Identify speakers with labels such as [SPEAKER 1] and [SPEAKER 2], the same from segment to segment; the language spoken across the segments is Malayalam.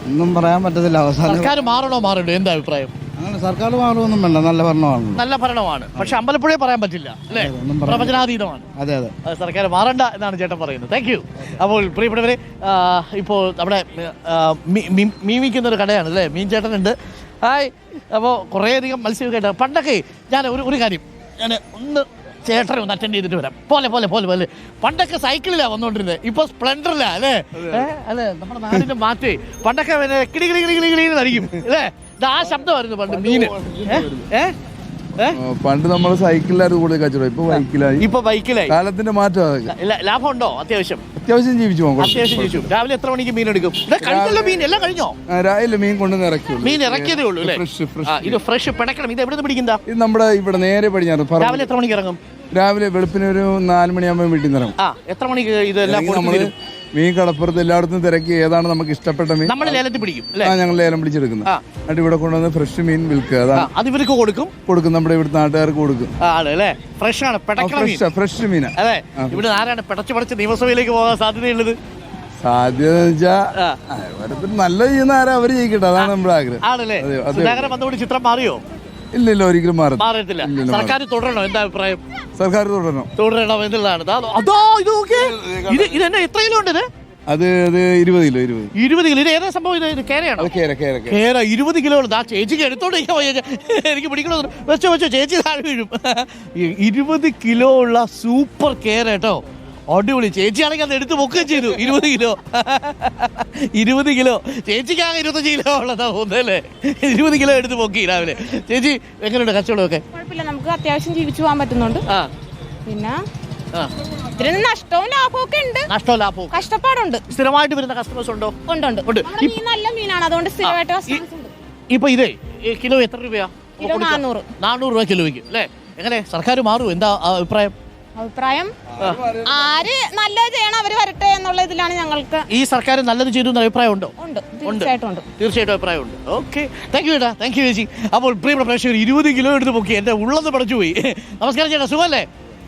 [SPEAKER 1] ഒന്നും പറയാൻ പറ്റത്തില്ല. അവസാനം
[SPEAKER 2] സർക്കാർ മാറണോ മാറണ്ടോ എന്താ അഭിപ്രായം?
[SPEAKER 1] അങ്ങനെ സർക്കാർ മാറുമൊന്നും വേണ്ട, നല്ല ഭരണമാണ്.
[SPEAKER 2] നല്ല ഭരണമാണ്, പക്ഷെ അമ്പലപ്പുഴയെ പറയാൻ പറ്റില്ല അല്ലേ? പ്രവചനാതീതമാണ്.
[SPEAKER 1] അതെ അതെ,
[SPEAKER 2] സർക്കാർ മാറണ്ട എന്നാണ് ചേട്ടൻ പറയുന്നത്. Thank you. അപ്പോൾ പ്രിയപ്പെട്ടവരെ, ഇപ്പോൾ നമ്മുടെ മീൻ വിൽക്കുന്ന ഒരു കടയാണ് അല്ലേ, മീൻ ചേട്ടനുണ്ട്. ഹായ്. അപ്പോൾ കുറേയധികം മത്സ്യമൊക്കെ പണ്ടൊക്കെ ഞാൻ ഒരു കാര്യം ഞാൻ ഒന്ന് ചേട്ടനെ ഒന്ന് അറ്റൻഡ് ചെയ്തിട്ട് വരാം. പോലെ പണ്ടൊക്കെ സൈക്കിളിലാണ് വന്നുകൊണ്ടിരുന്നത്, ഇപ്പൊ സ്പ്ലെൻഡറിലാ അല്ലേ? അല്ലേ, നമ്മുടെ നാടിന്റെ മാറ്റേ. പണ്ടൊക്കെ കിളി നടിക്കും അല്ലേ? ആ ശബ്ദമായിരുന്നു പണ്ട് മീന്.
[SPEAKER 3] പണ്ട് നമ്മൾ സൈക്കിളിലായിരുന്നു കൂടുതൽ കച്ചവടം, ഇപ്പൊ ബൈക്കിലായി. കാലത്തിന്റെ മാറ്റം.
[SPEAKER 2] ലാഭം ഉണ്ടോ? അത്യാവശ്യം
[SPEAKER 3] ജീവിച്ചു പോകും.
[SPEAKER 2] ജീവിച്ചു. രാവിലെ എത്ര മണിക്ക് മീൻ എടുക്കും? മീൻ എല്ലാം കഴിഞ്ഞോ?
[SPEAKER 3] രാവിലെ മീൻ കൊണ്ടുവന്ന് ഇറക്കി.
[SPEAKER 2] മീൻ ഇറക്കിയതേ ഉള്ളൂ അല്ലേ? ഇത് ഫ്രഷ് പിടക്കണം. ഇത് എവിടെ നിന്ന് പിടിക്കുന്ന?
[SPEAKER 3] ഇത് നമ്മുടെ ഇവിടെ നേരെ പടിഞ്ഞാറ്.
[SPEAKER 2] രാവിലെ എത്ര മണിക്ക് ഇറങ്ങും?
[SPEAKER 3] രാവിലെ വെളുപ്പിന് ഒരു 4 മണിയാകുമ്പോൾ വീട്ടിൽ നിന്ന് ഇറങ്ങും.
[SPEAKER 2] എത്ര മണിക്ക് ഇതെല്ലാം
[SPEAKER 3] മീൻ കടപ്പുറത്ത് എല്ലായിടത്തും തിരക്കി ഏതാണ് നമുക്ക് ഇഷ്ടപ്പെട്ട മീൻ
[SPEAKER 2] നമ്മൾ ലേലത്തിൽ പിടിക്കും.
[SPEAKER 3] ഞങ്ങൾ ലേലം പിടിച്ചെടുക്കുന്നത്. എന്നിട്ട് ഇവിടെ കൊണ്ടുവന്ന് ഫ്രഷ് മീൻ വിൽക്കുക.
[SPEAKER 2] അത് ഇവർക്ക് കൊടുക്കും. നമ്മുടെ
[SPEAKER 3] ഇവിടുത്തെ നാട്ടുകാർക്ക് കൊടുക്കും.
[SPEAKER 2] ഫ്രഷ് ആണ്,
[SPEAKER 3] ഫ്രഷ് മീൻ.
[SPEAKER 2] അതെ. ഇവിടെ ആരാണ് പടച്ച് നിയമസഭയിലേക്ക് പോകാൻ സാധ്യതയുള്ളത്?
[SPEAKER 3] സാധ്യത വെച്ചാൽ നല്ല ചെയ്യുന്ന ആരാ അവര് ജയിക്കട്ടെ, അതാണ് നമ്മുടെ ആഗ്രഹം.
[SPEAKER 2] ആണല്ലേ? സുധാകരൻ വന്നുകൊണ്ട് ചിത്രം മാറിയോ?
[SPEAKER 3] ഇല്ല, ഒരിക്കലും
[SPEAKER 2] മാറത്തില്ല. സർക്കാർ തുടരണോ? എന്താ അഭിപ്രായം?
[SPEAKER 3] സർക്കാർ
[SPEAKER 2] തുടരണം എന്നുള്ളതാണ്. ഇതെന്നെ എത്ര കിലോ ഉണ്ട്?
[SPEAKER 3] അത് 20 കിലോ.
[SPEAKER 2] 20 കിലോ. ഇത് ഏതാ സംഭവം? ഇത് കേരയാണോ? കേര 20 കിലോ. ആ ചേച്ചിക്ക് എടുത്തോണ്ട് എനിക്ക് പിടിക്കണോ? വെച്ചോ ചേച്ചി താഴെ വീഴും. 20 കിലോ ഉള്ള സൂപ്പർ കേര കേട്ടോ, അടിപൊളി. ചേച്ചിയാണെങ്കിൽ അത് എടുത്ത് പൊക്കുകയും ചെയ്തു. 20 കിലോ 20 കിലോ. ചേച്ചിക്കാകെ 25 കിലോ ഉള്ളതാ തോന്നല്ലേ? 20 കിലോ എടുത്ത് പൊക്കി രാവിലെ. ചേച്ചി എങ്ങനെയുണ്ട് കച്ചവടമൊക്കെ?
[SPEAKER 4] കുഴപ്പമില്ല, നമുക്ക് അത്യാവശ്യം ജീവിച്ചു പോകാൻ പറ്റുന്നുണ്ട്. പിന്നെ ഇത്തിരി നഷ്ടവും ലാഭവും ഒക്കെ ഉണ്ട്.
[SPEAKER 2] നഷ്ടവും ലാഭവും
[SPEAKER 4] കഷ്ടപ്പാടുണ്ട്.
[SPEAKER 2] സ്ഥിരമായിട്ട് വരുന്ന കസ്റ്റമേഴ്സ് ഉണ്ടോ?
[SPEAKER 4] ഉണ്ട്. നല്ല മീനാണ്, അതുകൊണ്ട് സ്ഥിരമായിട്ട് കസ്റ്റമേഴ്സ് ഉണ്ട്.
[SPEAKER 2] ഇപ്പൊ ഇതേ കിലോ എത്ര രൂപയാ?
[SPEAKER 4] കിലോ
[SPEAKER 2] 400 രൂപ കിലോയ്ക്ക് അല്ലേ? എങ്ങനെ സർക്കാർ മാറും? എന്താ അഭിപ്രായം?
[SPEAKER 4] ആര് നല്ലത് ചെയ്യണം അവര് വരട്ടെ എന്നുള്ള ഇതിലാണ് ഞങ്ങൾക്ക്.
[SPEAKER 2] ഈ സർക്കാർ നല്ലത് ചെയ്തു എന്ന അഭിപ്രായം ഉണ്ടോ?
[SPEAKER 4] തീർച്ചയായിട്ടും
[SPEAKER 2] അഭിപ്രായമുണ്ട്. ഓക്കെ, താങ്ക് യു ചേച്ചി. അപ്പോൾ പ്രിയപ്പെട്ട പ്രേക്ഷകർ 20 കിലോ എടുത്ത് പൊക്കി എന്റെ ഉള്ളത് പടച്ചു പോയി. നമസ്കാരം ചേട്ടാ, സുഖമല്ലേ?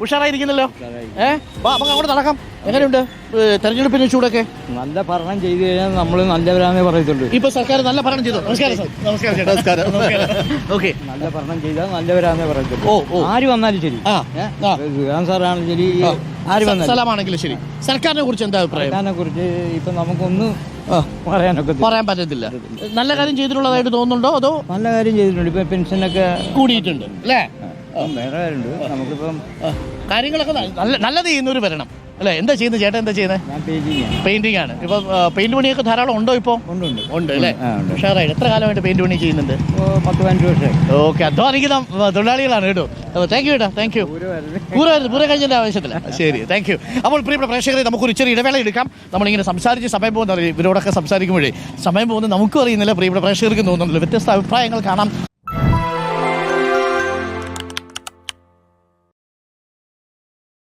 [SPEAKER 2] ഉഷാറായിരിക്കുന്നല്ലോ. നമുക്ക് അങ്ങോട്ട് നടക്കാം. എങ്ങനെയുണ്ട് തെരഞ്ഞെടുപ്പിന് ചൂടൊക്കെ?
[SPEAKER 1] നല്ല ഭരണം ചെയ്തു കഴിഞ്ഞാൽ നമ്മൾ നല്ലവരാന്നേ പറയത്തുള്ളൂ.
[SPEAKER 2] ഇപ്പൊ സർക്കാർ നല്ല ഭരണം ചെയ്തു. നമസ്കാരം ചേട്ടാ. ഓക്കെ,
[SPEAKER 1] നല്ല ഭരണം ചെയ്താൽ നല്ലവരാന്നേ പറയത്തുള്ളൂ. ആര് വന്നാലും ശരി, സാറാണെങ്കിലും ശരി, ആര് വന്നാലും
[SPEAKER 2] സ്ഥലമാണെങ്കിലും ശരി. സർക്കാരിനെ കുറിച്ച് എന്താ അഭിപ്രായം?
[SPEAKER 1] സർക്കാരിനെ കുറിച്ച് ഇപ്പൊ നമുക്കൊന്നും
[SPEAKER 2] പറയാൻ പറ്റത്തില്ല. നല്ല കാര്യം ചെയ്തിട്ടുള്ളതായിട്ട് തോന്നുന്നുണ്ടോ? അതോ
[SPEAKER 1] നല്ല കാര്യം ചെയ്തിട്ടുണ്ട്. ഇപ്പൊ പെൻഷനൊക്കെ
[SPEAKER 2] കൂടിയിട്ടുണ്ട് അല്ലേ?
[SPEAKER 1] വേറെ കാര്യമുണ്ട്. നമുക്കിപ്പം
[SPEAKER 2] കാര്യങ്ങളൊക്കെ നല്ലത് ചെയ്യുന്നവർ വരണം അല്ലേ? എന്താ ചെയ്യുന്നത് ചേട്ടാ? എന്താ ചെയ്യുന്നത്? പെയിന്റിംഗ് ആണ്. ഇപ്പൊ പെയിന്റ് പണിയൊക്കെ ധാരാളം ഉണ്ടോ? ഇപ്പൊ ഉണ്ട് അല്ലേ? ഉഷാറായിട്ട്. എത്ര കാലമായിട്ട് പെയിന്റ് പണി ചെയ്യുന്നുണ്ട്?
[SPEAKER 1] 10-15 വർഷം.
[SPEAKER 2] ഓക്കെ, അധ്വാനിക്കുന്ന തൊഴിലാളികളാണ് കേട്ടോ. Thank you thank you. പൂര കഴിഞ്ഞതിന്റെ ആവശ്യത്തില്ല. ശരി, താങ്ക് യു. അപ്പോൾ പ്രിയപ്പെട്ട പ്രേക്ഷകരെ, നമുക്കൊരു ചെറിയ ഇടവേള എടുക്കാം. നമ്മളിങ്ങനെ സംസാരിച്ച് സമയം പോകുന്ന ഇവരോടൊക്കെ സംസാരിക്കുമ്പോഴേ സമയം പോകുന്നത് നമുക്കും അറിയുന്നില്ല, പ്രിയപ്പെട്ട പ്രേക്ഷകർക്കും തോന്നുന്നില്ല. വ്യത്യസ്ത അഭിപ്രായങ്ങൾ കാണാം.